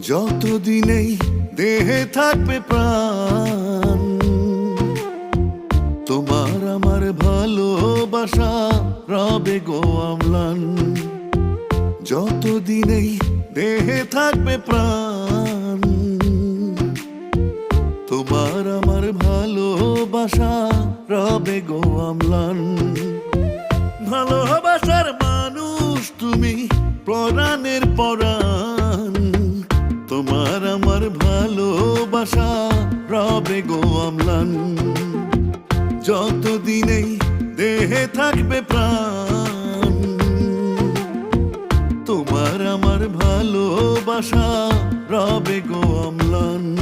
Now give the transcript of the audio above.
যতদিনেই দেহে থাকবে প্রাণ, তোমার আমার ভালোবাসা রবে গো অম্লান। যতদিনেই দেহে থাকবে প্রাণ, তোমার আমার ভালোবাসা রবে গো অম্লান। ভালোবাসার মানুষ তুমি, পরাণের পরাণ, তোমার আমার ভালোবাসা রবে গো অম্লান। যতদিনেই দেহে থাকবে প্রাণ, তোমার আমার ভালোবাসা রবে গো অম্লান।